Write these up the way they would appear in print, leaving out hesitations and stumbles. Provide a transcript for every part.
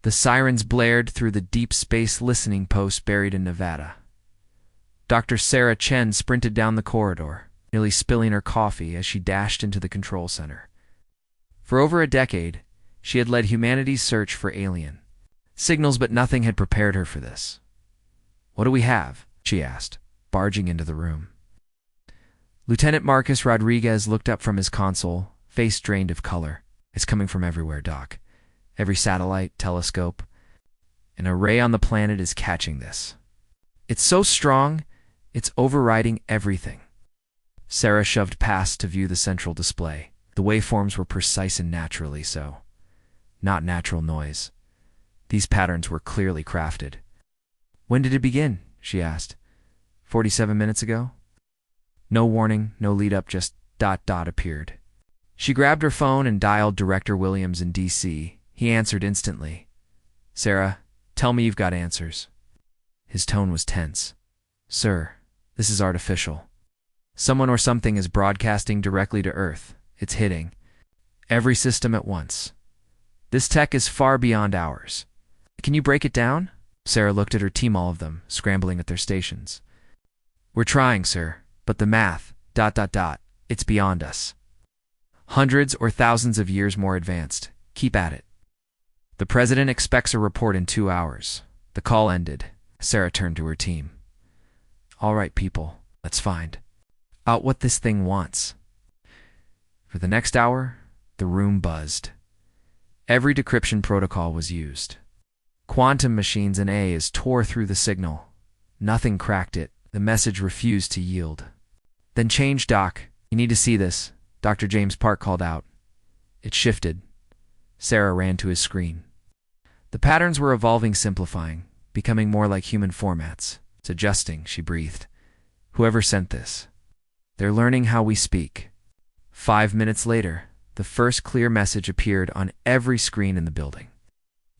The sirens blared through the deep space listening post buried in Nevada. Dr. Sarah Chen sprinted down the corridor, nearly spilling her coffee as she dashed into the control center. For over a decade, she had led humanity's search for alien signals, but nothing had prepared her for this. "What do we have?" she asked, barging into the room. Lieutenant Marcus Rodriguez looked up from his console, face drained of color. "It's coming from everywhere, Doc. Every satellite, telescope, an array on the planet is catching this. It's so strong, it's overriding everything." Sarah shoved past to view the central display. The waveforms were precise and naturally so. Not natural noise. These patterns were clearly crafted. "When did it begin?" she asked. 47 minutes ago?" No warning, no lead-up, just ... appeared. She grabbed her phone and dialed Director Williams in D.C. He answered instantly. "Sarah, tell me you've got answers." His tone was tense. "Sir, this is artificial. Someone or something is broadcasting directly to Earth. It's hitting every system at once. This tech is far beyond ours. Can you break it down?" Sarah looked at her team, all of them, scrambling at their stations. "We're trying, sir, but the math, ... it's beyond us. Hundreds or thousands of years more advanced. Keep at it. The president expects a report in 2 hours." The call ended. Sarah turned to her team. "All right, people, let's find out what this thing wants." For the next hour, the room buzzed. Every decryption protocol was used. Quantum machines and AIs tore through the signal. Nothing cracked it. The message refused to yield. "Then change, Doc. You need to see this," Dr. James Park called out. It shifted. Sarah ran to his screen. The patterns were evolving, simplifying, becoming more like human formats. "It's adjusting," she breathed. "Whoever sent this. They're learning how we speak." 5 minutes later, the first clear message appeared on every screen in the building.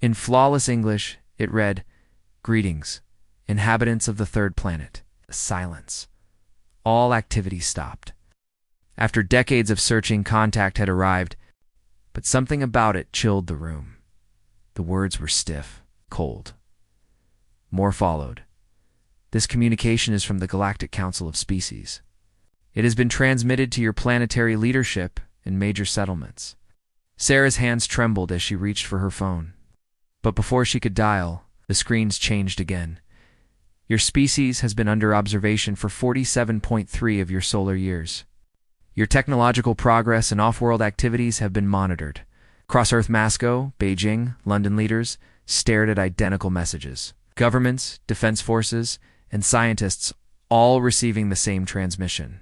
In flawless English, it read, "Greetings, inhabitants of the third planet." Silence. All activity stopped. After decades of searching, contact had arrived, but something about it chilled the room. The words were stiff, cold. More followed. "This communication is from the Galactic Council of Species. It has been transmitted to your planetary leadership in major settlements." Sarah's hands trembled as she reached for her phone. But before she could dial, the screens changed again. "Your species has been under observation for 47.3 of your solar years. Your technological progress and off-world activities have been monitored." Cross-Earth Moscow, Beijing, London leaders stared at identical messages. Governments, defense forces, and scientists all receiving the same transmission.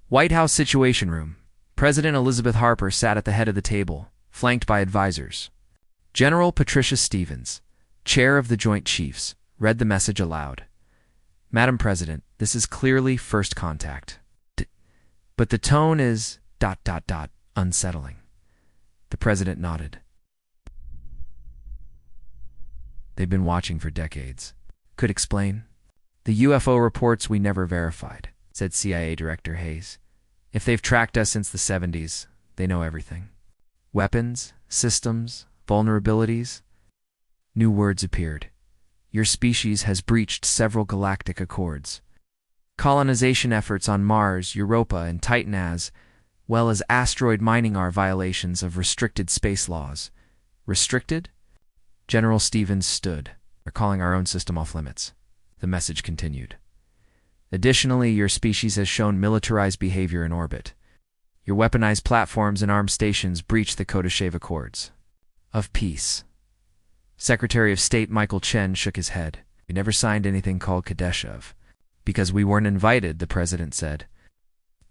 White House Situation Room. President Elizabeth Harper sat at the head of the table, flanked by advisors. General Patricia Stevens, chair of the Joint Chiefs, read the message aloud. "Madam President, this is clearly first contact. But the tone is ... unsettling." The president nodded. "They've been watching for decades. Could explain?" "The UFO reports we never verified," said CIA Director Hayes. "If they've tracked us since the 70s, they know everything. Weapons, systems, vulnerabilities." New words appeared. "Your species has breached several galactic accords. Colonization efforts on Mars, Europa, and Titan as well as asteroid mining are violations of restricted space laws." "Restricted?" General Stevens stood. "We're calling our own system off limits." The message continued. "Additionally, your species has shown militarized behavior in orbit. Your weaponized platforms and armed stations breach the Kodashev Accords of Peace." Secretary of State Michael Chen shook his head. "We never signed anything called Kodashev. Because we weren't invited," the president said.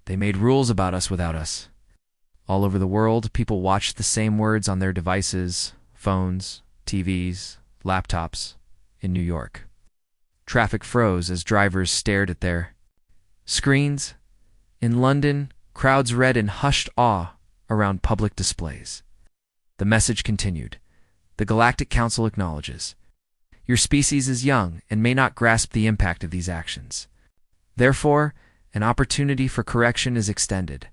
"They made rules about us without us." All over the world, people watched the same words on their devices, phones, TVs, laptops, in New York. Traffic froze as drivers stared at their screens. In London, crowds read in hushed awe around public displays. The message continued. "The Galactic Council acknowledges. Your species is young and may not grasp the impact of these actions. Therefore, an opportunity for correction is extended."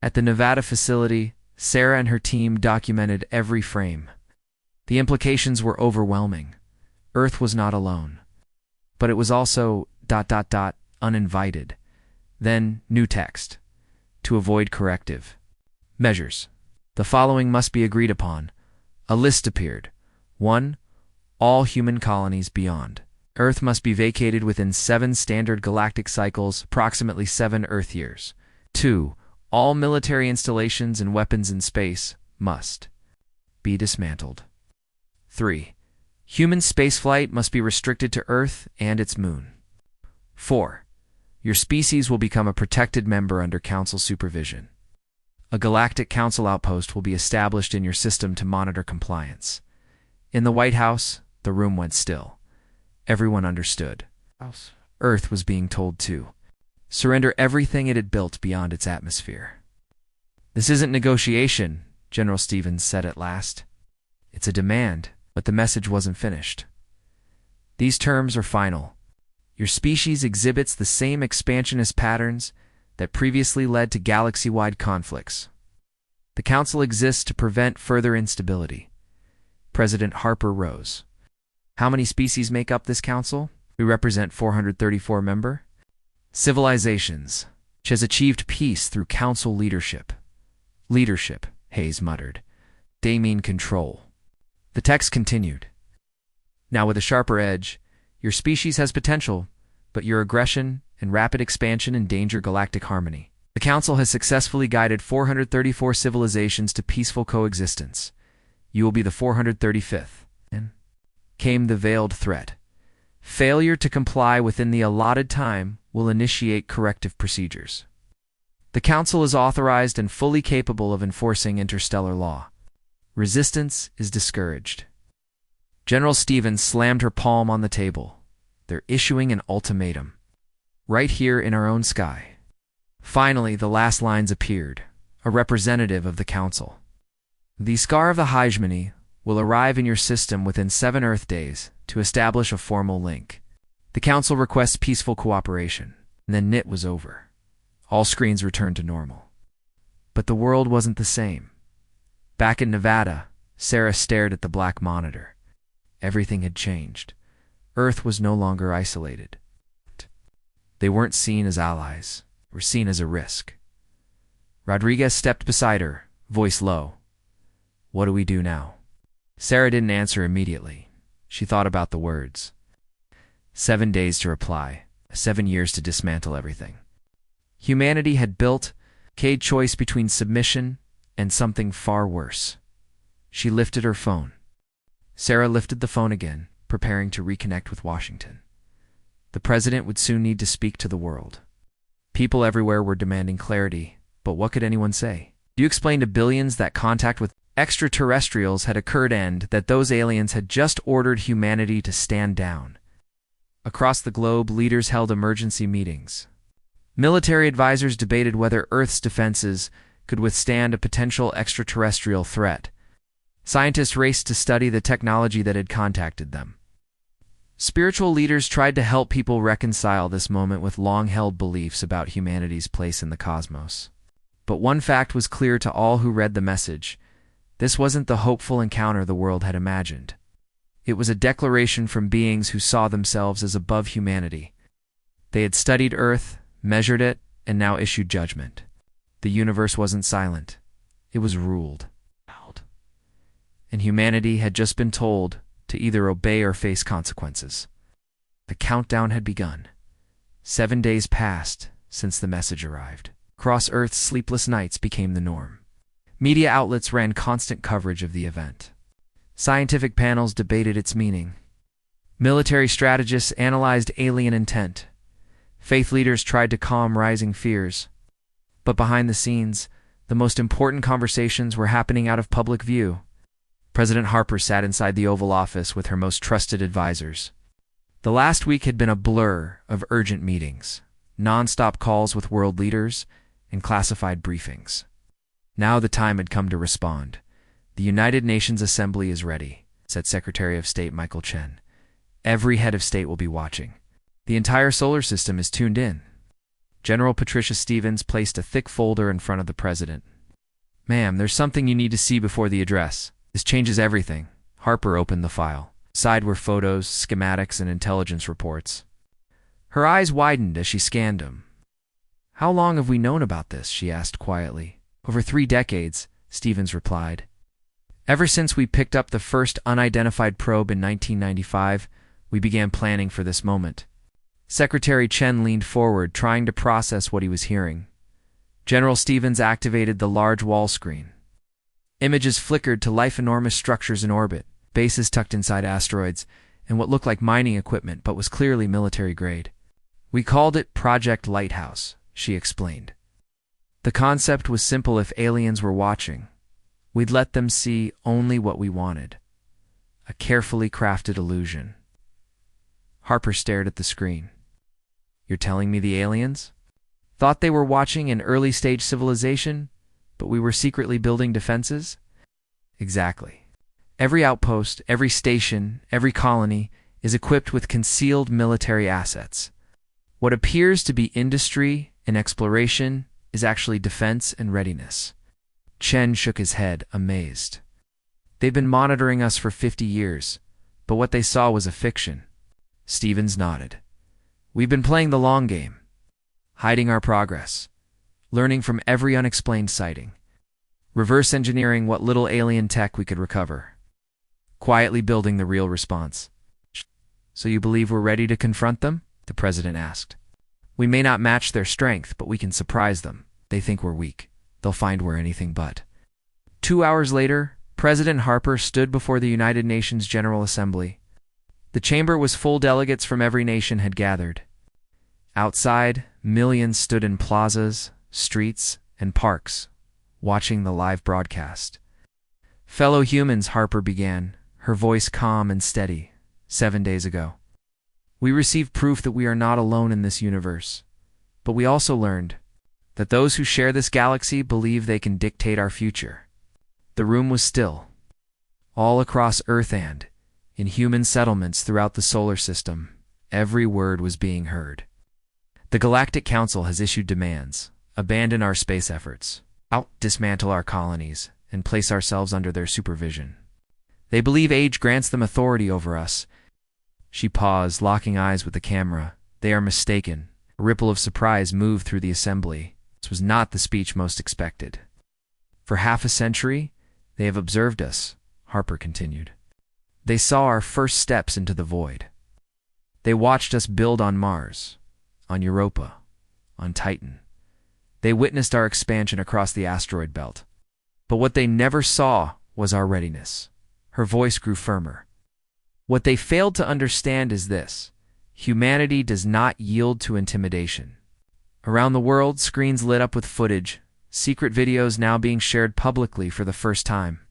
At the Nevada facility, Sarah and her team documented every frame. The implications were overwhelming. Earth was not alone. But it was also ... uninvited. Then, new text. To avoid corrective measures, the following must be agreed upon. A list appeared. 1. All human colonies beyond Earth must be vacated within 7 standard galactic cycles, approximately 7 Earth years. 2. All military installations and weapons in space must be dismantled. 3. Human spaceflight must be restricted to Earth and its moon. 4. Your species will become a protected member under Council supervision. A Galactic Council outpost will be established in your system to monitor compliance. In the White House, the room went still. Everyone understood. Earth was being told to surrender everything it had built beyond its atmosphere. This isn't negotiation, General Stevens said at last. It's a demand, but the message wasn't finished. These terms are final. Your species exhibits the same expansionist patterns that previously led to galaxy-wide conflicts. The Council exists to prevent further instability. President Harper rose. How many species make up this council? We represent 434 member civilizations, which has achieved peace through council leadership. Leadership, Hayes muttered. They mean control. The text continued. Now with a sharper edge, your species has potential, but your aggression and rapid expansion endanger galactic harmony. The Council has successfully guided 434 civilizations to peaceful coexistence. You will be the 435th. And came the veiled threat. Failure to comply within the allotted time will initiate corrective procedures. The Council is authorized and fully capable of enforcing interstellar law. Resistance is discouraged. General Stevens slammed her palm on the table. They're issuing an ultimatum. Right here in our own sky. Finally, the last lines appeared, a representative of the Council. The Scar of the Hegemony will arrive in your system within 7 Earth days to establish a formal link. The Council requests peaceful cooperation. And then it was over. All screens returned to normal. But the world wasn't the same. Back in Nevada, Sarah stared at the black monitor. Everything had changed. Earth was no longer isolated. They weren't seen as allies, were seen as a risk. Rodriguez stepped beside her, voice low. What do we do now? Sarah didn't answer immediately. She thought about the words. 7 days to reply, 7 years to dismantle everything. Humanity had built a choice between submission and something far worse. She lifted her phone. Sarah lifted the phone again, preparing to reconnect with Washington. The president would soon need to speak to the world. People everywhere were demanding clarity, but what could anyone say? Do you explain to billions that contact with extraterrestrials had occurred and that those aliens had just ordered humanity to stand down? Across the globe, leaders held emergency meetings. Military advisors debated whether Earth's defenses could withstand a potential extraterrestrial threat. Scientists raced to study the technology that had contacted them. Spiritual leaders tried to help people reconcile this moment with long-held beliefs about humanity's place in the cosmos. But one fact was clear to all who read the message. This wasn't the hopeful encounter the world had imagined. It was a declaration from beings who saw themselves as above humanity. They had studied Earth, measured it, and now issued judgment. The universe wasn't silent. It was ruled. And humanity had just been told to either obey or face consequences. The countdown had begun. 7 days passed since the message arrived. Across Earth's sleepless nights became the norm. Media outlets ran constant coverage of the event. Scientific panels debated its meaning. Military strategists analyzed alien intent. Faith leaders tried to calm rising fears. But behind the scenes, the most important conversations were happening out of public view. President Harper sat inside the Oval Office with her most trusted advisors. The last week had been a blur of urgent meetings, non-stop calls with world leaders, and classified briefings. Now the time had come to respond. The United Nations Assembly is ready, said Secretary of State Michael Chen. Every head of state will be watching. The entire solar system is tuned in. General Patricia Stevens placed a thick folder in front of the president. Ma'am, there's something you need to see before the address. This changes everything, Harper opened the file. Inside were photos, schematics, and intelligence reports. Her eyes widened as she scanned them. "How long have we known about this?" she asked quietly. "Over 3 decades," Stevens replied. "Ever since we picked up the first unidentified probe in 1995, we began planning for this moment." Secretary Chen leaned forward, trying to process what he was hearing. General Stevens activated the large wall screen. Images flickered to life enormous structures in orbit, bases tucked inside asteroids, and what looked like mining equipment but was clearly military grade. "We called it Project Lighthouse," she explained. "The concept was simple. If aliens were watching, we'd let them see only what we wanted. A carefully crafted illusion." Harper stared at the screen. "You're telling me the aliens thought they were watching an early-stage civilization, but we were secretly building defenses?" "Exactly. Every outpost, every station, every colony is equipped with concealed military assets. What appears to be industry and exploration is actually defense and readiness." Chen shook his head, amazed. "They've been monitoring us for 50 years, but what they saw was a fiction." Stevens nodded. "We've been playing the long game, hiding our progress, learning from every unexplained sighting, reverse engineering what little alien tech we could recover, quietly building the real response." "So you believe we're ready to confront them?" the president asked. "We may not match their strength, but we can surprise them. They think we're weak. They'll find we're anything but." 2 hours later, President Harper stood before the United Nations General Assembly. The chamber was full. Delegates from every nation had gathered. Outside, millions stood in plazas, streets, and parks, watching the live broadcast. "Fellow humans," Harper began, her voice calm and steady. 7 days ago, we received proof that we are not alone in this universe, but we also learned that those who share this galaxy believe they can dictate our future." The room was still. All across Earth and in human settlements throughout the solar system, every word was being heard. "The Galactic Council has issued demands. Abandon our space efforts, dismantle our colonies, and place ourselves under their supervision. They believe age grants them authority over us." She paused, locking eyes with the camera. "They are mistaken." A ripple of surprise moved through the assembly. This was not the speech most expected. "For half a century, they have observed us," Harper continued. "They saw our first steps into the void. They watched us build on Mars, on Europa, on Titan. They witnessed our expansion across the asteroid belt. But what they never saw was our readiness." Her voice grew firmer. "What they failed to understand is this: humanity does not yield to intimidation." Around the world, screens lit up with footage, secret videos now being shared publicly for the first time.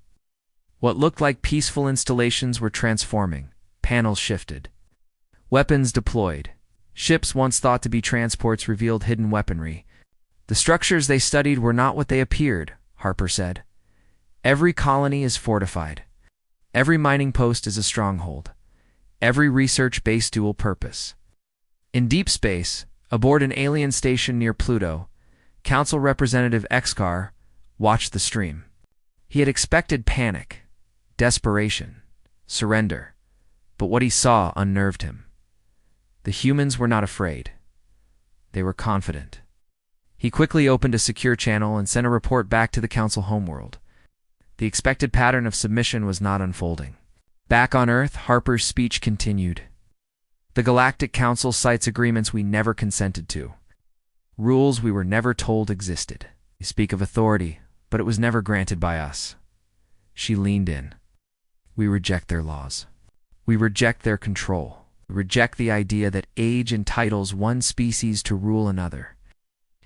What looked like peaceful installations were transforming. Panels shifted. Weapons deployed. Ships once thought to be transports revealed hidden weaponry. "The structures they studied were not what they appeared," Harper said. "Every colony is fortified. Every mining post is a stronghold. Every research base dual purpose." In deep space, aboard an alien station near Pluto, Council Representative Excar watched the stream. He had expected panic, desperation, surrender, but what he saw unnerved him. The humans were not afraid. They were confident. He quickly opened a secure channel and sent a report back to the Council homeworld. The expected pattern of submission was not unfolding. Back on Earth, Harper's speech continued. "The Galactic Council cites agreements we never consented to. Rules we were never told existed. You speak of authority, but it was never granted by us." She leaned in. "We reject their laws. We reject their control. We reject the idea that age entitles one species to rule another."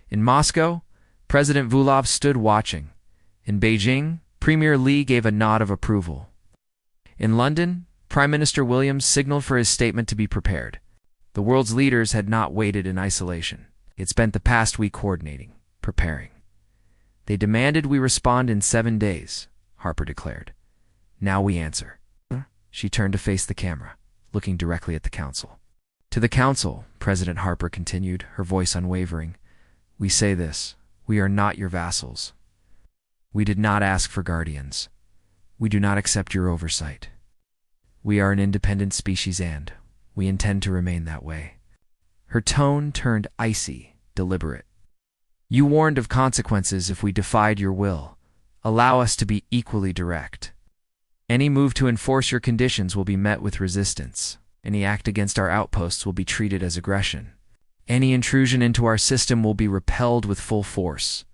In Moscow, President Vulov stood watching. In Beijing, Premier Li gave a nod of approval. In London, Prime Minister Williams signaled for his statement to be prepared. The world's leaders had not waited in isolation. They had spent the past week coordinating, preparing. "They demanded we respond in 7 days," Harper declared. "Now we answer." She turned to face the camera, looking directly at the Council. "To the Council," President Harper continued, her voice unwavering, "we say this: we are not your vassals. We did not ask for guardians. We do not accept your oversight. We are an independent species and we intend to remain that way. Her tone turned icy, deliberate. You warned of consequences if we defied your will. Allow us to be equally direct. Any move to enforce your conditions will be met with resistance. Any act against our outposts will be treated as aggression. Any intrusion into our system will be repelled with full force.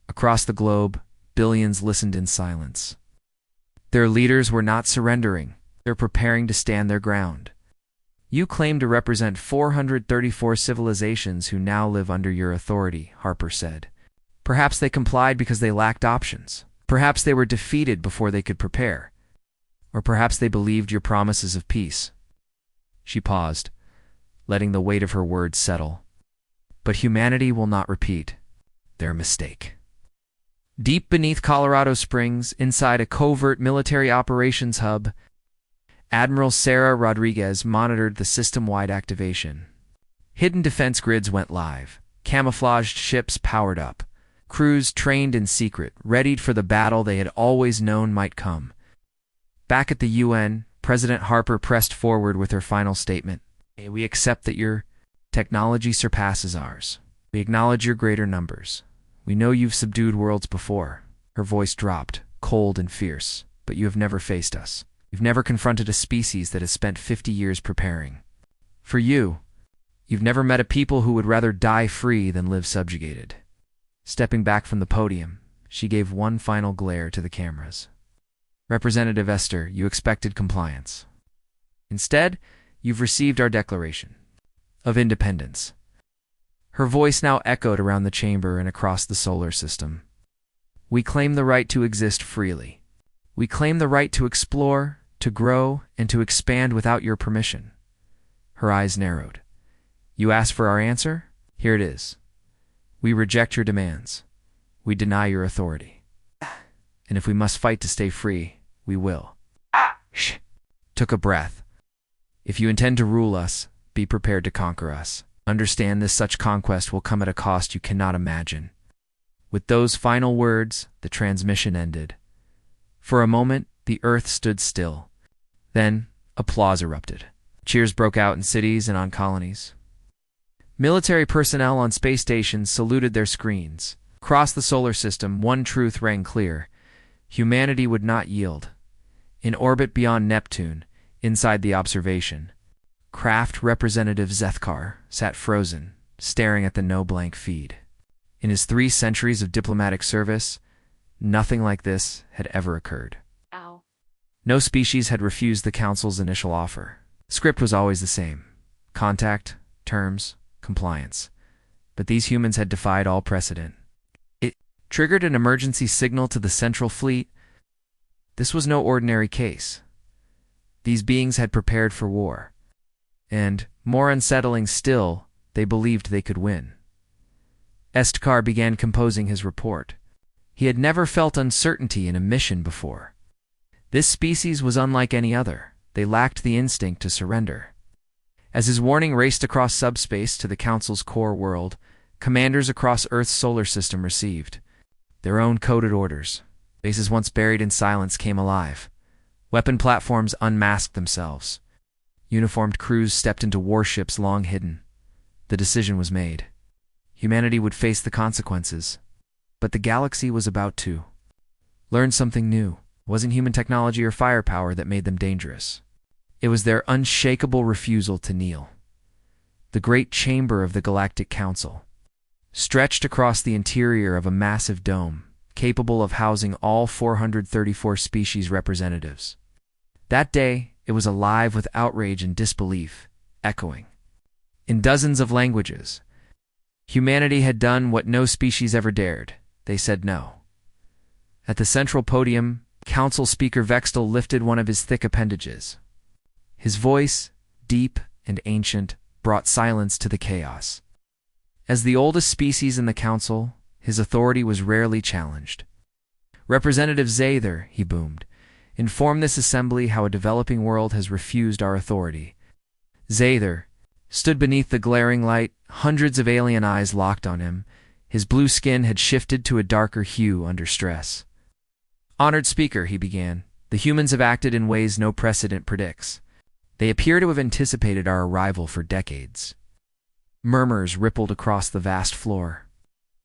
Across the globe, billions listened in silence. Their leaders were not surrendering. They're preparing to stand their ground. You claim to represent 434 civilizations who now live under your authority, Harper said. Perhaps they complied because they lacked options. Perhaps they were defeated before they could prepare. Or perhaps they believed your promises of peace. She paused, letting the weight of her words settle. But humanity will not repeat their mistake. Deep beneath Colorado Springs, inside a covert military operations hub, Admiral Sarah Rodriguez monitored the system-wide activation. Hidden defense grids went live. Camouflaged ships powered up. Crews trained in secret, readied for the battle they had always known might come. Back at the UN, President Harper pressed forward with her final statement. We accept that your technology surpasses ours. We acknowledge your greater numbers. We know you've subdued worlds before. Her voice dropped, cold and fierce. But you have never faced us. You've never confronted a species that has spent 50 years preparing. For you, you've never met a people who would rather die free than live subjugated. Stepping back from the podium, she gave one final glare to the cameras. Representative Esther, you expected compliance. Instead, you've received our Declaration of Independence. Her voice now echoed around the chamber and across the solar system. We claim the right to exist freely. We claim the right to explore, to grow, and to expand without your permission. Her eyes narrowed. You asked for our answer? Here it is. We reject your demands. We deny your authority. And if we must fight to stay free, we will. Shh. Took a breath. If you intend to rule us, be prepared to conquer us. Understand this such conquest will come at a cost you cannot imagine. With those final words, the transmission ended. For a moment, the earth stood still. Then, applause erupted. Cheers broke out in cities and on colonies. Military personnel on space stations saluted their screens. Across the solar system, one truth rang clear. Humanity would not yield. In orbit beyond Neptune, inside the observation, Craft Representative Zethkar sat frozen, staring at the no-blank feed. In his 3 centuries of diplomatic service, nothing like this had ever occurred. Ow. No species had refused the Council's initial offer. The script was always the same. Contact, terms, compliance. But these humans had defied all precedent. It triggered an emergency signal to the Central Fleet. This was no ordinary case. These beings had prepared for war. And, more unsettling still, they believed they could win. Estkar began composing his report. He had never felt uncertainty in a mission before. This species was unlike any other. They lacked the instinct to surrender. As his warning raced across subspace to the Council's core world, commanders across Earth's solar system received their own coded orders. Bases once buried in silence came alive. Weapon platforms unmasked themselves. Uniformed crews stepped into warships long hidden. The decision was made. Humanity would face the consequences. But the galaxy was about to learn something new. It wasn't human technology or firepower that made them dangerous. It was their unshakable refusal to kneel. The great chamber of the Galactic Council, stretched across the interior of a massive dome, capable of housing all 434 species representatives. That day, it was alive with outrage and disbelief, echoing. In dozens of languages, humanity had done what no species ever dared. They said no. At the central podium, Council Speaker Vextel lifted one of his thick appendages. His voice, deep and ancient, brought silence to the chaos. As the oldest species in the Council, his authority was rarely challenged. Representative Zather, he boomed, inform this assembly how a developing world has refused our authority. Zather stood beneath the glaring light, hundreds of alien eyes locked on him. His blue skin had shifted to a darker hue under stress. Honored Speaker, he began, The humans have acted in ways no precedent predicts. They appear to have anticipated our arrival for decades. Murmurs rippled across the vast floor.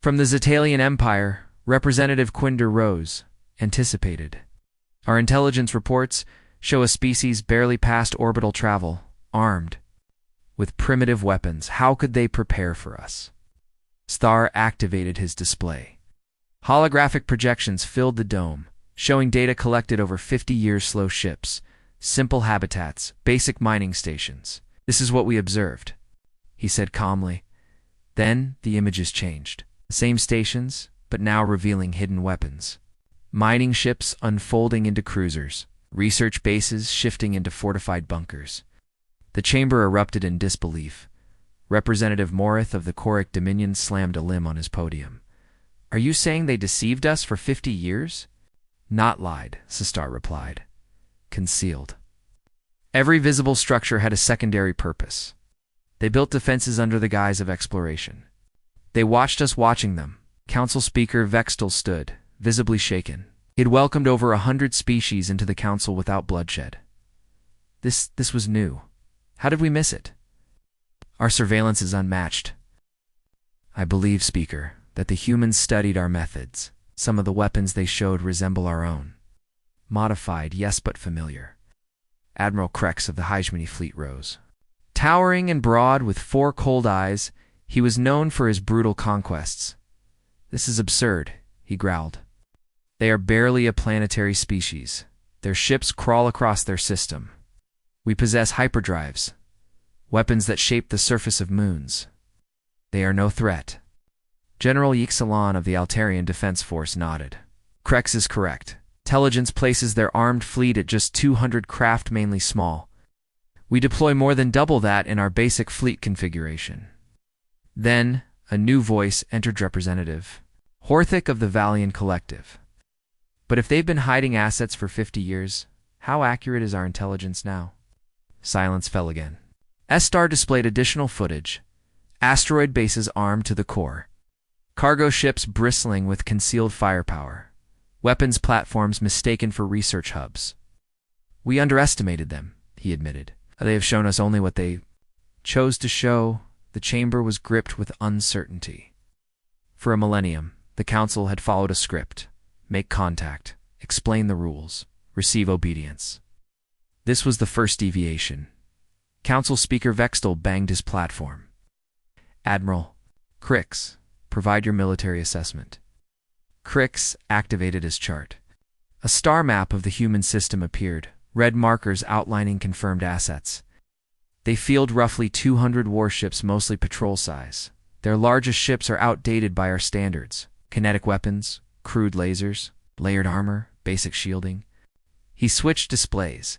From the Zetalian Empire, Representative Quinder rose, anticipated. Our intelligence reports show a species barely past orbital travel, armed with primitive weapons. How could they prepare for us? Star activated his display. Holographic projections filled the dome, showing data collected over 50 years. Slow ships, simple habitats, basic mining stations. This is what we observed, he said calmly. Then the images changed. The same stations, but now revealing hidden weapons. Mining ships unfolding into cruisers, research bases shifting into fortified bunkers. The chamber erupted in disbelief. Representative Morith of the Choric Dominion slammed a limb on his podium. Are you saying they deceived us for 50 years? Not lied, Sistar replied. Concealed. Every visible structure had a secondary purpose. They built defenses under the guise of exploration. They watched us watching them. Council Speaker Vextel stood, visibly shaken. He had welcomed over 100 species into the council without bloodshed. This was new. How did we miss it? Our surveillance is unmatched. I believe, Speaker, that the humans studied our methods. Some of the weapons they showed resemble our own. Modified, yes, but familiar. Admiral Krex of the Hegemony Fleet rose. Towering and broad with 4 cold eyes, he was known for his brutal conquests. This is absurd, he growled. They are barely a planetary species. Their ships crawl across their system. We possess hyperdrives, weapons that shape the surface of moons. They are no threat. General Yixalan of the Altarian Defense Force nodded. Krex is correct. Intelligence places their armed fleet at just 200 craft, mainly small. We deploy more than double that in our basic fleet configuration. Then, a new voice entered. Representative Horthick of the Valian Collective. But if they've been hiding assets for 50 years, how accurate is our intelligence now? Silence fell again. S-Star displayed additional footage. Asteroid bases armed to the core. Cargo ships bristling with concealed firepower. Weapons platforms mistaken for research hubs. We underestimated them, he admitted. They have shown us only what they chose to show. The chamber was gripped with uncertainty. For a millennium, the council had followed a script. Make contact, explain the rules, receive obedience. This was the first deviation. Council Speaker Vextel banged his platform. Admiral Krix, provide your military assessment. Krix activated his chart. A star map of the human system appeared, red markers outlining confirmed assets. They field roughly 200 warships, mostly patrol size. Their largest ships are outdated by our standards. Kinetic weapons, crude lasers, layered armor, basic shielding. He switched displays.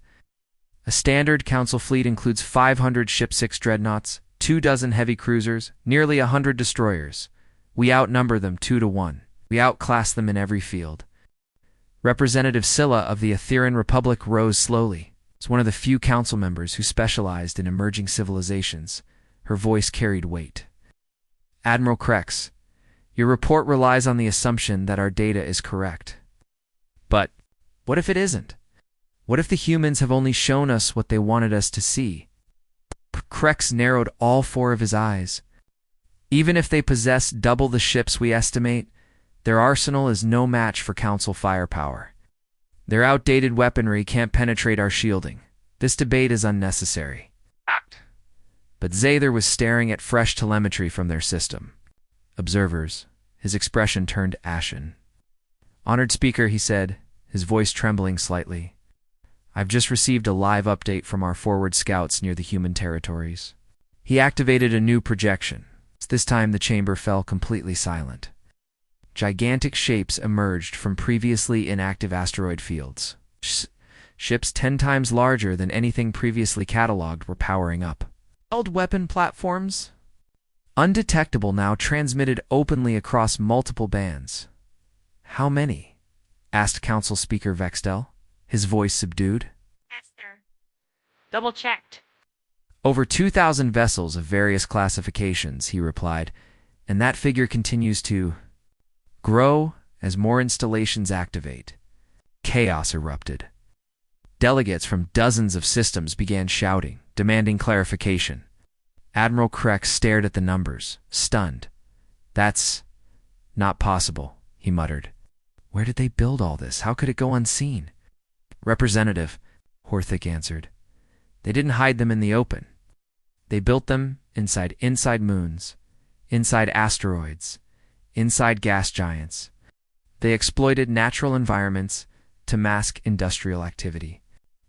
A standard council fleet includes 500 ship 6 dreadnoughts, 24 heavy cruisers, nearly 100 destroyers. We outnumber them 2 to 1. We outclass them in every field. Representative Scylla of the Aetherian Republic rose slowly. As one of the few council members who specialized in emerging civilizations, her voice carried weight. Admiral Krex, your report relies on the assumption that our data is correct. But what if it isn't? What if the humans have only shown us what they wanted us to see? Krex narrowed all 4 of his eyes. Even if they possess double the ships we estimate, their arsenal is no match for council firepower. Their outdated weaponry can't penetrate our shielding. This debate is unnecessary. But Zather was staring at fresh telemetry from their system. Observers, his expression turned ashen. Honored Speaker, he said, his voice trembling slightly. I've just received a live update from our forward scouts near the human territories. He activated a new projection. This time the chamber fell completely silent. Gigantic shapes emerged from previously inactive asteroid fields. Ships 10 times larger than anything previously cataloged were powering up. Held weapon platforms, undetectable now, transmitted openly across multiple bands. How many? Asked Council Speaker Vextel, his voice subdued. Master. Double-checked. Over 2,000 vessels of various classifications, he replied, and that figure continues to grow as more installations activate. Chaos erupted. Delegates from dozens of systems began shouting, demanding clarification. Admiral Krex stared at the numbers, stunned. "That's not possible," he muttered. "Where did they build all this? How could it go unseen?" "Representative," Horthick answered. "They didn't hide them in the open. They built them inside moons, inside asteroids, inside gas giants. They exploited natural environments to mask industrial activity.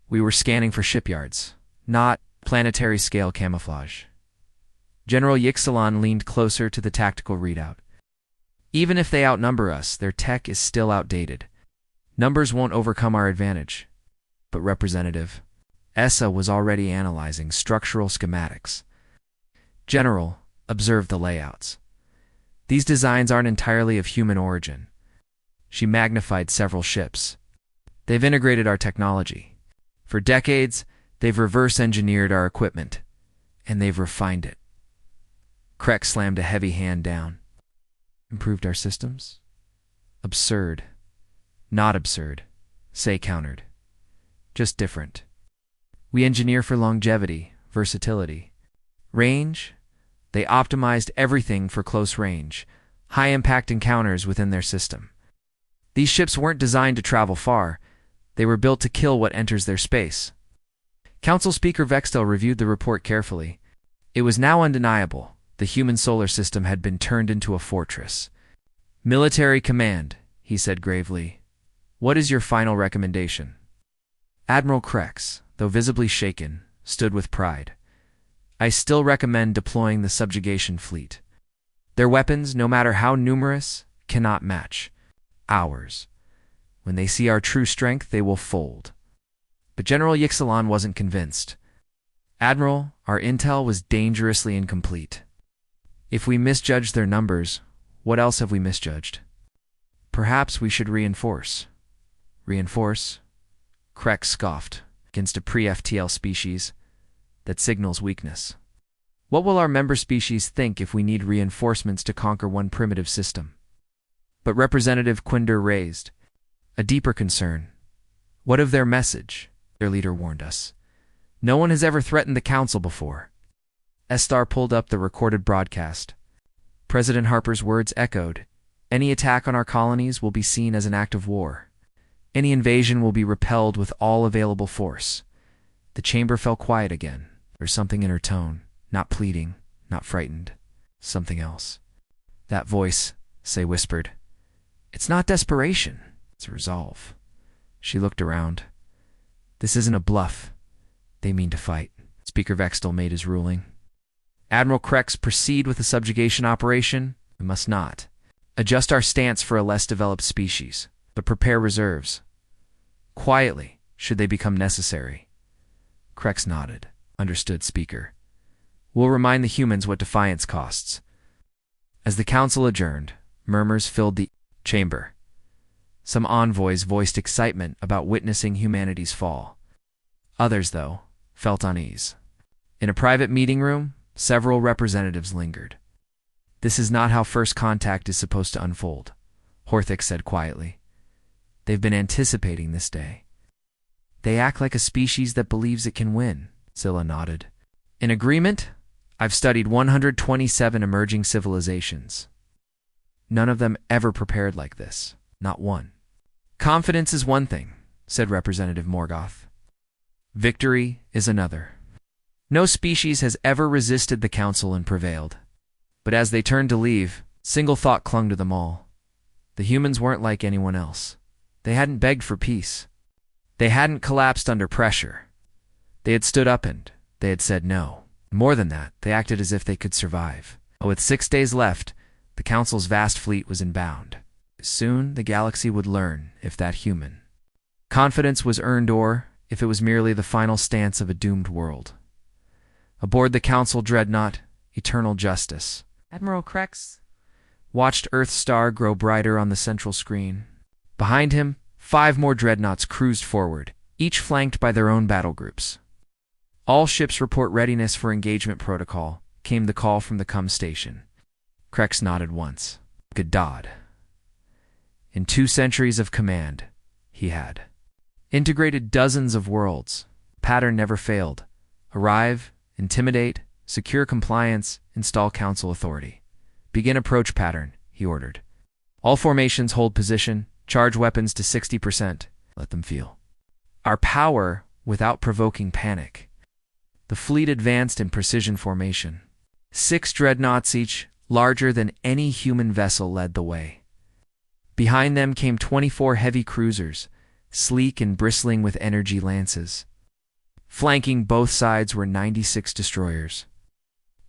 We were scanning for shipyards, not planetary-scale camouflage." General Yixalan leaned closer to the tactical readout. "Even if they outnumber us, their tech is still outdated. Numbers won't overcome our advantage." "But Representative, ESA was already analyzing structural schematics." "General, observe the layouts. These designs aren't entirely of human origin." She magnified several ships. "They've integrated our technology. For decades, they've reverse-engineered our equipment, and they've refined it." Krex slammed a heavy hand down. "Improved our systems?" "Absurd." "Not absurd," Say countered. "Just different. We engineer for longevity, versatility. Range? They optimized everything for close range, high-impact encounters within their system. These ships weren't designed to travel far. They were built to kill what enters their space." Council Speaker Vextel reviewed the report carefully. It was now undeniable. The human solar system had been turned into a fortress. "Military command," he said gravely. "What is your final recommendation?" Admiral Krex, though visibly shaken, stood with pride. "I still recommend deploying the subjugation fleet. Their weapons, no matter how numerous, cannot match ours. When they see our true strength, they will fold." But General Yixalan wasn't convinced. "Admiral, our intel was dangerously incomplete. If we misjudged their numbers, what else have we misjudged? Perhaps we should reinforce." "Reinforce?" Krex scoffed. "Against a pre-FTL species? That signals weakness. What will our member species think if we need reinforcements to conquer one primitive system?" But Representative Quinder raised a deeper concern. "What of their message?" Their leader warned us. "No one has ever threatened the Council before." Estar pulled up the recorded broadcast. President Harper's words echoed. "Any attack on our colonies will be seen as an act of war. Any invasion will be repelled with all available force." The chamber fell quiet again. There was something in her tone, not pleading, not frightened, something else. "That voice," Say whispered. "It's not desperation, it's a resolve." She looked around. "This isn't a bluff. They mean to fight." Speaker Vextel made his ruling. "Admiral Krex, proceed with the subjugation operation?" "We must not. Adjust our stance for a less developed species, but prepare reserves. Quietly, should they become necessary." Krex nodded. "Understood, Speaker. We'll remind the humans what defiance costs." As the council adjourned, murmurs filled the chamber. Some envoys voiced excitement about witnessing humanity's fall. Others, though, felt unease. In a private meeting room, several representatives lingered. "This is not how first contact is supposed to unfold," Horthick said quietly. "They've been anticipating this day." "They act like a species that believes it can win," Zilla nodded. "In agreement? I've studied 127 emerging civilizations. None of them ever prepared like this. Not one." "Confidence is one thing," said Representative Morgoth. "Victory is another. No species has ever resisted the Council and prevailed. But as they turned to leave, single thought clung to them all. The humans weren't like anyone else. They hadn't begged for peace. They hadn't collapsed under pressure. They had stood up and they had said no. More than that, they acted as if they could survive. With 6 days left, the Council's vast fleet was inbound. Soon, the galaxy would learn if that human confidence was earned or if it was merely the final stance of a doomed world. Aboard the Council dreadnought, Eternal Justice, Admiral Krex watched Earth's star grow brighter on the central screen. Behind him, 5 more dreadnoughts cruised forward, each flanked by their own battle groups. "All ships report readiness for engagement protocol," came the call from the CUM station. Krex nodded once. Gadad. In 2 centuries of command, he had Integrated dozens of worlds. Pattern never failed. Arrive, intimidate, secure compliance, install council authority. Begin approach pattern, he ordered. All formations hold position, charge weapons to 60%. Let them feel our power without provoking panic. The fleet advanced in precision formation. 6 dreadnoughts each, larger than any human vessel, led the way. Behind them came 24 heavy cruisers, sleek and bristling with energy lances. Flanking both sides were 96 destroyers.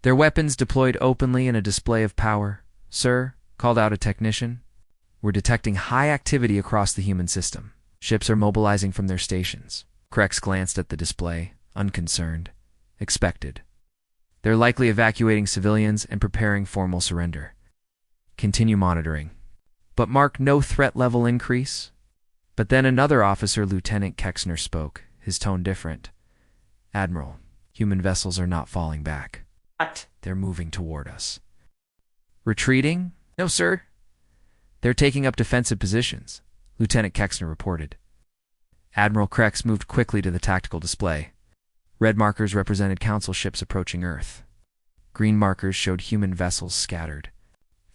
Their weapons deployed openly in a display of power. "Sir," called out a technician, "we're detecting high activity across the human system. Ships are mobilizing from their stations." Krex glanced at the display, unconcerned. Expected. They're likely evacuating civilians and preparing formal surrender. Continue monitoring. But mark no threat level increase. But then another officer, Lieutenant Kexner, spoke, his tone different. "Admiral, human vessels are not falling back. What? They're moving toward us." "Retreating?" "No, sir. They're taking up defensive positions," Lieutenant Kexner reported. Admiral Krex moved quickly to the tactical display. Red markers represented Council ships approaching Earth. Green markers showed human vessels scattered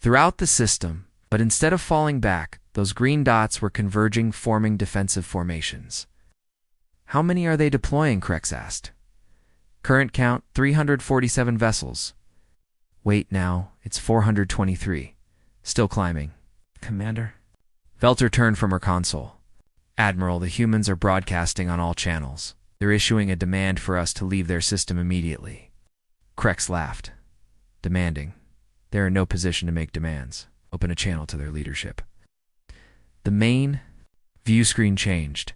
throughout the system, but instead of falling back, those green dots were converging, forming defensive formations. "How many are they deploying?" Krex asked. "Current count, 347 vessels. Wait now, it's 423. Still climbing." "Commander?" Velter turned from her console. "Admiral, the humans are broadcasting on all channels. They're issuing a demand for us to leave their system immediately." Krex laughed. "Demanding? They're in no position to make demands. Open a channel to their leadership." The main view screen changed.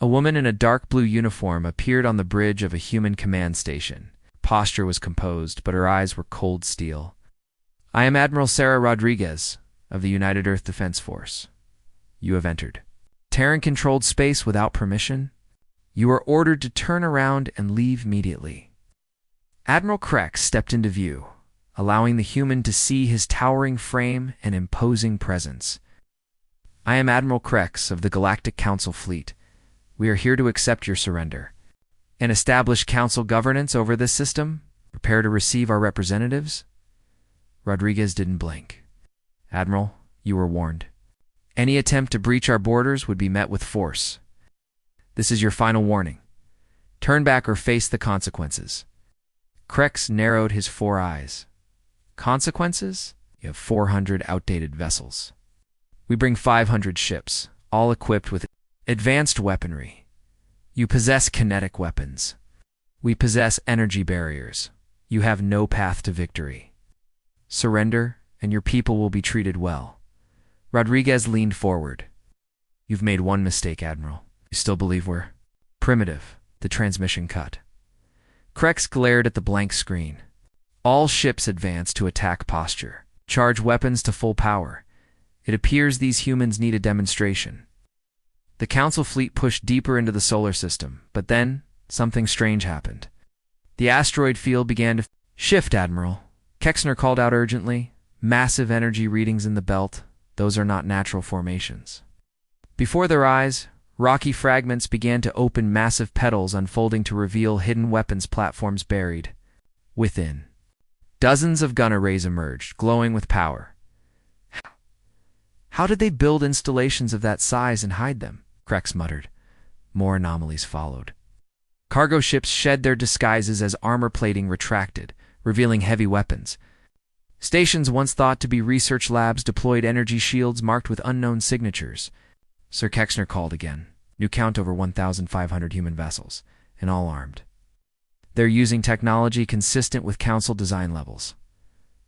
A woman in a dark blue uniform appeared on the bridge of a human command station. Posture was composed, but her eyes were cold steel. "I am Admiral Sarah Rodriguez of the United Earth Defense Force. You have entered Terran-controlled space without permission. You are ordered to turn around and leave immediately." Admiral Krex stepped into view, allowing the human to see his towering frame and imposing presence. "I am Admiral Krex of the Galactic Council Fleet. We are here to accept your surrender and establish Council governance over this system. Prepare to receive our representatives." Rodriguez didn't blink. "Admiral, you were warned. Any attempt to breach our borders would be met with force. This is your final warning. Turn back or face the consequences." Krex narrowed his 4 eyes. "Consequences? You have 400 outdated vessels. We bring 500 ships, all equipped with advanced weaponry. You possess kinetic weapons. We possess energy barriers. You have no path to victory. Surrender, and your people will be treated well." Rodriguez leaned forward. "You've made one mistake, Admiral. You still believe we're primitive." The transmission cut. Krex glared at the blank screen. All ships advance to attack posture. Charge weapons to full power. It appears these humans need a demonstration. The Council fleet pushed deeper into the solar system, but then something strange happened. The asteroid field began to shift, Admiral. Kexner called out urgently. "Massive energy readings in the belt. Those are not natural formations." Before their eyes, rocky fragments began to open, massive petals unfolding to reveal hidden weapons platforms buried within. Dozens of gun arrays emerged, glowing with power. "How did they build installations of that size and hide them?" Krex muttered. More anomalies followed. Cargo ships shed their disguises as armor plating retracted, revealing heavy weapons. Stations once thought to be research labs deployed energy shields marked with unknown signatures. Sir Kexner called again. New count over 1,500 human vessels, and all armed. They're using technology consistent with Council design levels.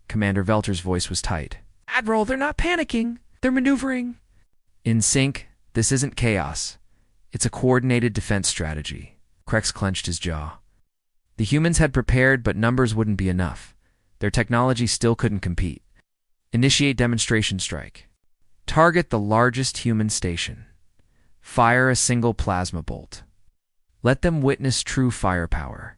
Commander Velter's voice was tight. "Admiral, they're not panicking. They're maneuvering." "In sync, this isn't chaos. It's a coordinated defense strategy." Krex clenched his jaw. The humans had prepared, but numbers wouldn't be enough. Their technology still couldn't compete. Initiate demonstration strike. Target the largest human station. Fire a single plasma bolt. Let them witness true firepower.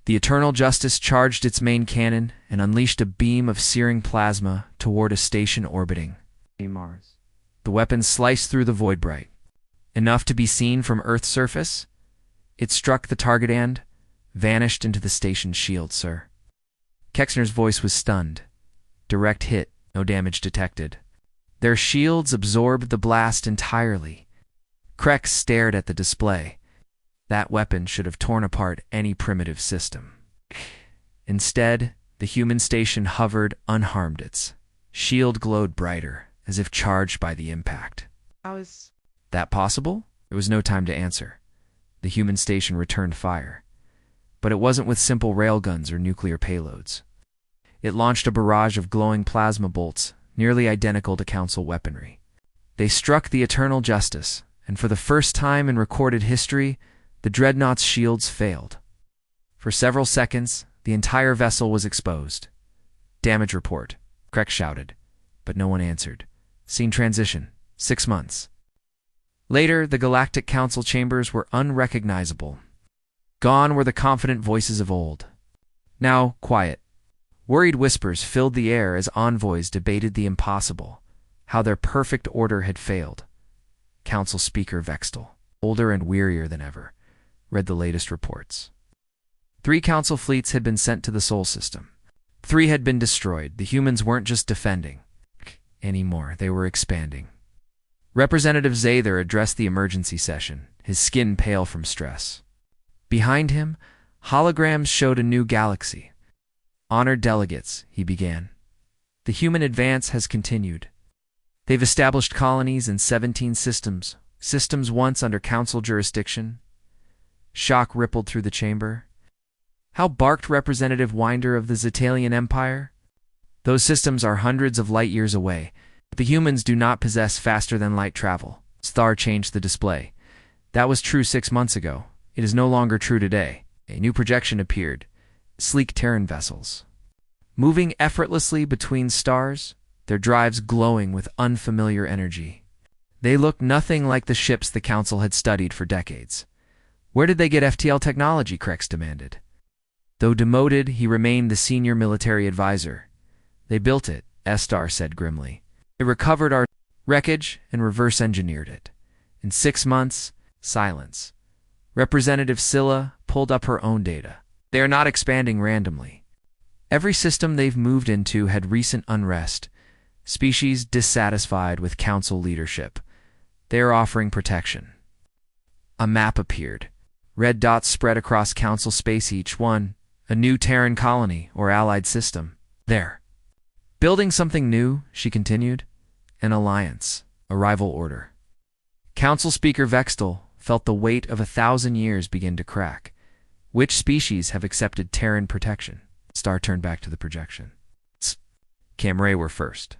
The Eternal Justice charged its main cannon and unleashed a beam of searing plasma toward a station orbiting Mars. The weapon sliced through the void bright. Enough to be seen from Earth's surface? It struck the target and vanished into the station's shield, sir. Kexner's voice was stunned. Direct hit, no damage detected. Their shields absorbed the blast entirely. Krex stared at the display. That weapon should have torn apart any primitive system. Instead, the human station hovered unharmed. Its shield glowed brighter, as if charged by the impact. How is That possible? There was no time to answer. The human station returned fire. But it wasn't with simple railguns or nuclear payloads. It launched a barrage of glowing plasma bolts, nearly identical to Council weaponry. They struck the Eternal Justice, and for the first time in recorded history, the Dreadnought's shields failed. For several seconds, the entire vessel was exposed. Damage report, Krex shouted, but no one answered. Scene transition, 6 months. Later, the Galactic Council chambers were unrecognizable. Gone were the confident voices of old. Now, quiet. Worried whispers filled the air as envoys debated the impossible, how their perfect order had failed. Council Speaker Vextel, older and wearier than ever, read the latest reports. 3 Council fleets had been sent to the Sol system. 3 had been destroyed. The humans weren't just defending anymore, they were expanding. Representative Zather addressed the emergency session, his skin pale from stress. Behind him, holograms showed a new galaxy. Honored delegates, he began. The human advance has continued. They've established colonies in 17 systems once under Council jurisdiction. Shock rippled through the chamber. How barked Representative Winder of the Zetalian Empire? Those systems are hundreds of light years away. But the humans do not possess faster-than-light travel. Star changed the display. That was true 6 months ago. It is no longer true today. A new projection appeared. Sleek Terran vessels. Moving effortlessly between stars, their drives glowing with unfamiliar energy. They looked nothing like the ships the Council had studied for decades. Where did they get FTL technology? Krex demanded. Though demoted, he remained the senior military advisor. They built it, Estar said grimly. They recovered our wreckage and reverse-engineered it. In 6 months, silence. Representative Scylla pulled up her own data. They are not expanding randomly. Every system they've moved into had recent unrest, species dissatisfied with Council leadership. They are offering protection. A map appeared. Red dots spread across Council space, each one a new Terran colony or allied system. There. Building something new, she continued. An alliance, a rival order. Council Speaker Vextel felt the weight of 1,000 years begin to crack. Which species have accepted Terran protection? Star turned back to the projection. Camray were first.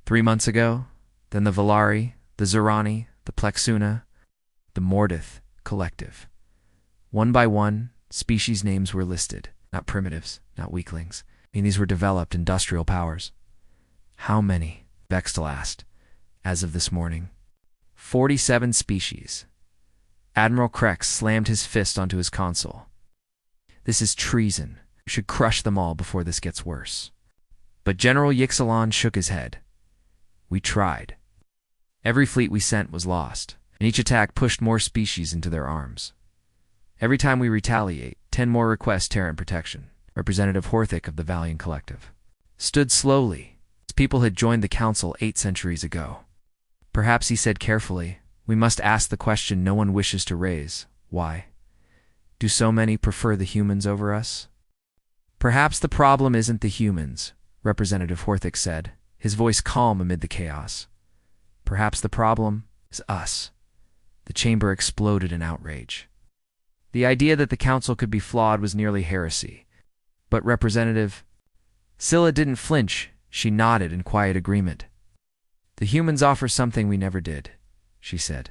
3 months ago, then the Valari, the Zerani, the Plexuna, the Mordith Collective. One by one, species names were listed. Not primitives, not weaklings. These were developed industrial powers. How many? Vextel asked. As of this morning. 47 species. Admiral Krex slammed his fist onto his console. This is treason. We should crush them all before this gets worse. But General Yixalan shook his head. We tried. Every fleet we sent was lost, and each attack pushed more species into their arms. Every time we retaliate, 10 more request Terran protection. Representative Horthick of the Valiant Collective stood slowly. His people had joined the Council 8 centuries ago. Perhaps, he said carefully, we must ask the question no one wishes to raise. Why? Do so many prefer the humans over us? Perhaps the problem isn't the humans, Representative Horthick said, his voice calm amid the chaos. Perhaps the problem is us. The chamber exploded in outrage. The idea that the Council could be flawed was nearly heresy. But Representative Scylla didn't flinch. She nodded in quiet agreement. The humans offer something we never did, she said.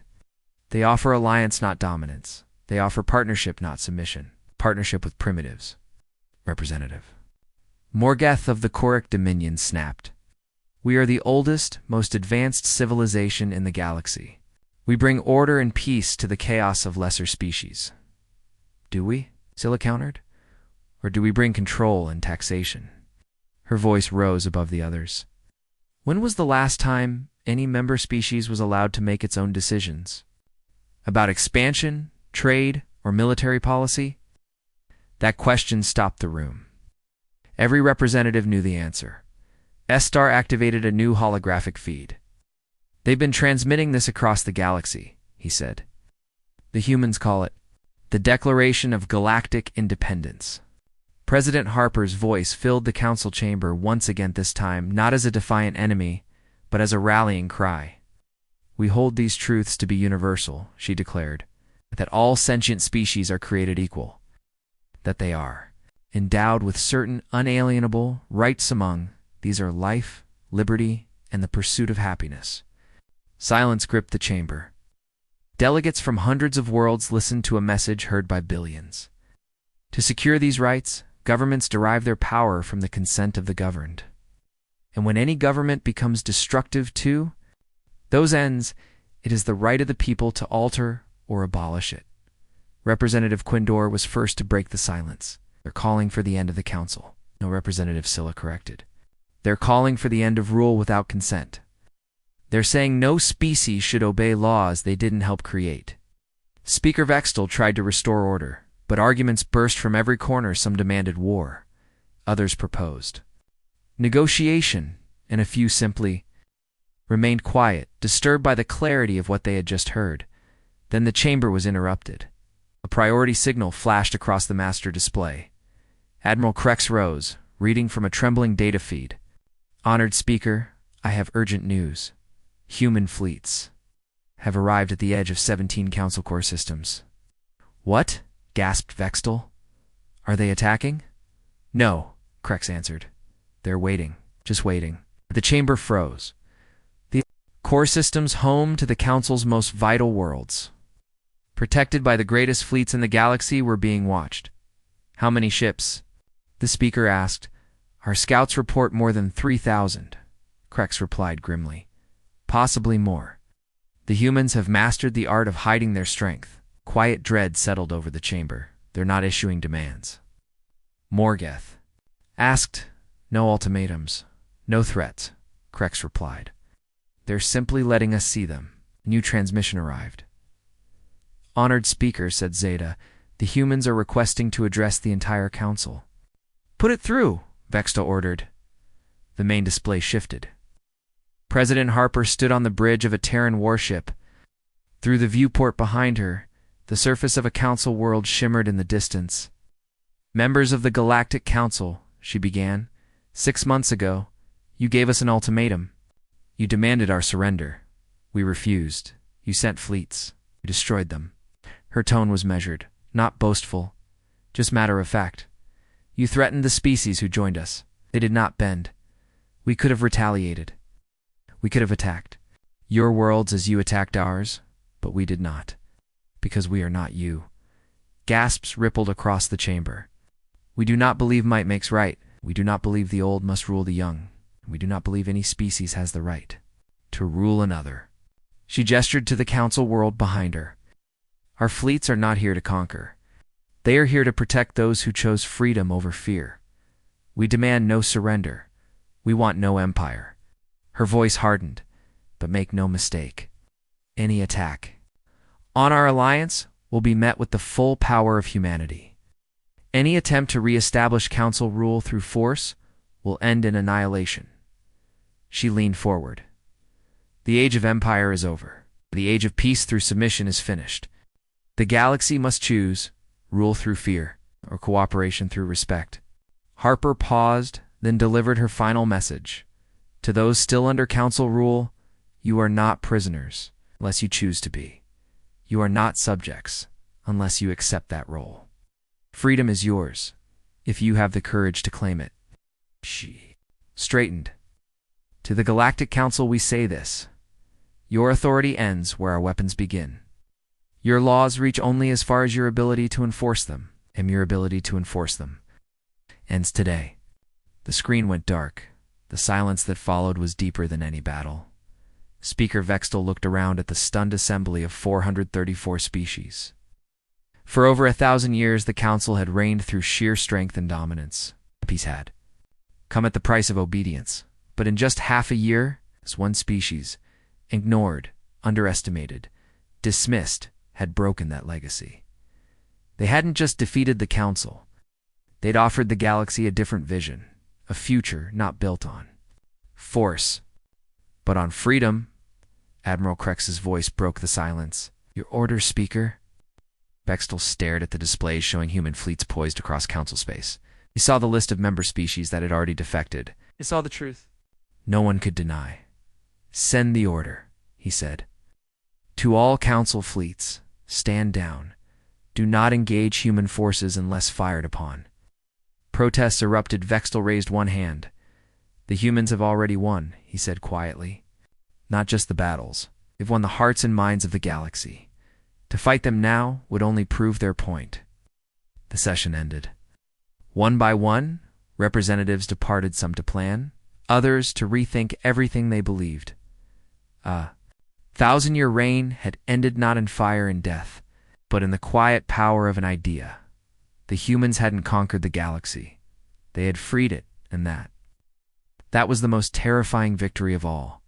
They offer alliance, not dominance. They offer partnership, not submission. Partnership with primitives. Representative Morgeth of the Choric Dominion snapped. We are the oldest, most advanced civilization in the galaxy. We bring order and peace to the chaos of lesser species. Do we? Scylla countered. Or do we bring control and taxation? Her voice rose above the others. When was the last time any member species was allowed to make its own decisions? About expansion, trade, or military policy? That question stopped the room. Every representative knew the answer. S-Star activated a new holographic feed. They've been transmitting this across the galaxy, he said. The humans call it the Declaration of Galactic Independence. President Harper's voice filled the council chamber once again, this time not as a defiant enemy, but as a rallying cry. We hold these truths to be universal, she declared, that all sentient species are created equal, that they are endowed with certain unalienable rights. Among these are life, liberty, and the pursuit of happiness. Silence gripped the chamber. Delegates from hundreds of worlds listened to a message heard by billions. To secure these rights, governments derive their power from the consent of the governed. And when any government becomes destructive to those ends, it is the right of the people to alter or abolish it. Representative Quindor was first to break the silence. They're calling for the end of the council. No, Representative Scylla corrected. They're calling for the end of rule without consent. They're saying no species should obey laws they didn't help create. Speaker Vextel tried to restore order, but arguments burst from every corner. Some demanded war. Others proposed negotiation, and a few simply remained quiet, disturbed by the clarity of what they had just heard. Then the chamber was interrupted. A priority signal flashed across the master display. Admiral Krex rose, reading from a trembling data feed. Honored Speaker, I have urgent news. Human fleets have arrived at the edge of 17 Council Core systems. What? Gasped Vextel. Are they attacking? No, Krex answered. They're waiting, just waiting. The chamber froze. The core systems home to the Council's most vital worlds, protected by the greatest fleets in the galaxy, were being watched. How many ships? The speaker asked. Our scouts report more than 3,000, Krex replied grimly. Possibly more. The humans have mastered the art of hiding their strength. Quiet dread settled over the chamber. They're not issuing demands. Morgeth asked. No ultimatums, no threats, Krex replied. They're simply letting us see them. New transmission arrived. Honored Speaker, said Zeta, the humans are requesting to address the entire council. Put it through, Vextel ordered. The main display shifted. President Harper stood on the bridge of a Terran warship. Through the viewport behind her, the surface of a council world shimmered in the distance. Members of the Galactic Council, she began. 6 months ago, you gave us an ultimatum. You demanded our surrender. We refused. You sent fleets. You destroyed them. Her tone was measured, not boastful, just matter of fact. You threatened the species who joined us. They did not bend. We could have retaliated. We could have attacked your worlds as you attacked ours, but we did not, because we are not you. Gasps rippled across the chamber. We do not believe might makes right. We do not believe the old must rule the young. We do not believe any species has the right to rule another. She gestured to the council world behind her. Our fleets are not here to conquer. They are here to protect those who chose freedom over fear. We demand no surrender. We want no empire. Her voice hardened, but make no mistake. Any attack on our alliance will be met with the full power of humanity. Any attempt to re-establish council rule through force will end in annihilation. She leaned forward. The age of empire is over. The age of peace through submission is finished. The galaxy must choose rule through fear or cooperation through respect. Harper paused, then delivered her final message. To those still under council rule, you are not prisoners unless you choose to be. You are not subjects unless you accept that role. Freedom is yours if you have the courage to claim it. She straightened. To the Galactic Council we say this. Your authority ends where our weapons begin. Your laws reach only as far as your ability to enforce them, and your ability to enforce them ends today. The screen went dark. The silence that followed was deeper than any battle. Speaker Vextel looked around at the stunned assembly of 434 species. For over 1,000 years, the Council had reigned through sheer strength and dominance. Peace had come at the price of obedience, but in just half a year, as one species, ignored, underestimated, dismissed, had broken that legacy. They hadn't just defeated the Council. They'd offered the galaxy a different vision, a future not built on force, but on freedom. Admiral Krex's voice broke the silence. Your orders, Speaker? Bextel stared at the displays showing human fleets poised across Council space. He saw the list of member species that had already defected. He saw the truth. No one could deny. Send the order, he said. To all Council fleets, stand down. Do not engage human forces unless fired upon. Protests erupted. Vextel raised one hand. The humans have already won, he said quietly. Not just the battles. They've won the hearts and minds of the galaxy. To fight them now would only prove their point. The session ended. One by one, representatives departed, some to plan, others to rethink everything they believed. Thousand-year reign had ended not in fire and death, but in the quiet power of an idea. The humans hadn't conquered the galaxy. They had freed it, and that was the most terrifying victory of all.